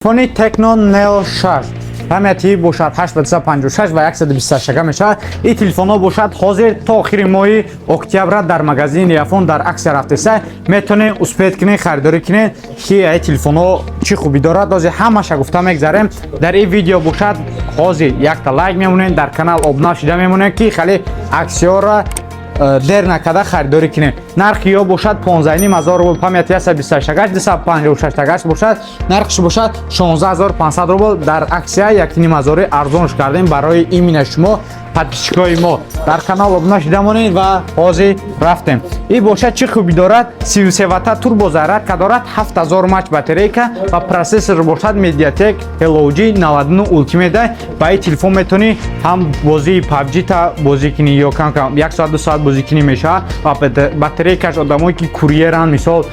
Телефони Tecno Neo 6 памяти бошад 856 ва 128 мешавад. Ин телефонҳо бошад ҳозир то охири моҳи октябр дар магазини Яфон дар аксия рафтеса. Метавонед успеҳ кунед, харидорӣ кунед ки ин телефонҳо чӣ хубӣ дорад. ҳозир ҳамаша гуфта мегзарем. Дар ин видео бошад ҳозир якта лайк мемонед, дар канал обуна шуда мемонед ки хеле аксияҳоро дер накарда харидорӣ кунед. Нархи ё бошад 15000 рубл, памяти 128 256 бошад. Нархш бошад 16500 рубл. Дар аксия 1500 арзонш кардем барои именно шумо подписчикои мо. Дар канал обуна шуда монед ва ҳозир рафтем. Ин бошад чӣ хубӣ дорад? 33 ватта турбо зарядка дорад, 7000 мач батарейка ва процессор бошад Mediatek Hello G 99 Ultimate. Ба ин телефон метавонӣ ҳам бозии PUBG та бозӣ кунӣ ё кам 1 соат 2 соат бозӣ кунӣ мешавад ва батарейкаш одамое ки курьеран мисол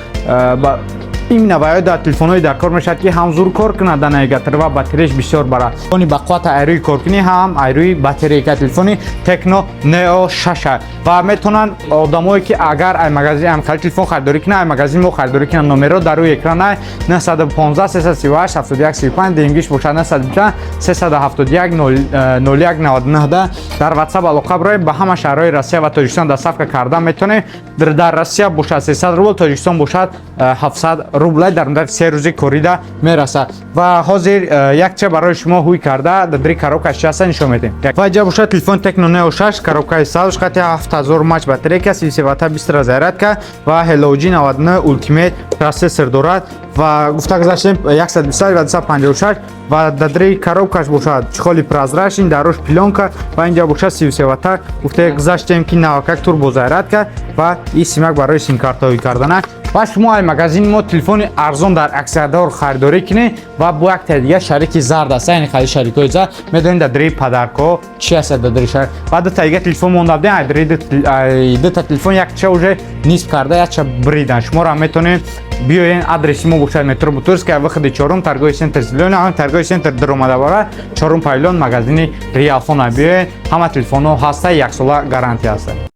именно ва дар телефонҳои дар кор мешавад ки ҳам зур кор кунад дар навигатор ва батареяш бисёр барад. Телефони ба қуввати айрӯи кор кунӣ ҳам айрӯи батарейка телефони Tecno Neo 6 ва метавонанд одамое ки агар ай магазин ам хали телефон харидорӣ кунад, ай магазин мо харидорӣ кунад, номеро дар рӯи экран ай 915 338 71 35 дингиш бошад 915 371 01 99 дар WhatsApp алоқа бароед ба ҳама шаҳрҳои Россия ва Тоҷикистон доставка карда метавонед. Дар Россия бошад 300 рубл, Тоҷикистон бошад 700 рубл дар муддати 3 рӯзи корида мерасад. Ва ҳозир якча барои шумо ҳуй карда дадри коробка шаста нишон медем. Ва инҷа бошад телефон Tecno Neo 6, коробкаи садш қати 7000 мач батарейка, 33 ватта 20 зарядка ва Hello G 99 Ultimate процессор дорад. ва гуфта гузаштем 120 ва 256 ва дадри коробкаш бошад чехоли прозрачный, дарош пленка ва инҷа бошад 33 ватта. Гуфта гузаштем ки навакак турбо зарядка ва ин симак барои сим-картаҳои кардана. ва шумо ай магазини мо телефони арзон дар аксиядор харидорӣ кунед ва бо якта дигар шарики зард аст, яъне хали шарикои зард медонед дадри подаркҳо чӣ аст дадри шарик. ва дута дигар телефон монда будем, ай дута телефон якча уже нисф карда, якча бридан. шуморо метавонед биёен, адреси мо бошад метро Бутурская, выходи 4, торговый центр Зеленый, торговый центр Дромадавара, 4 павильон, магазини Риалфона биёен. ҳама телефонҳо ҳаста, 1 сола гарантия аст.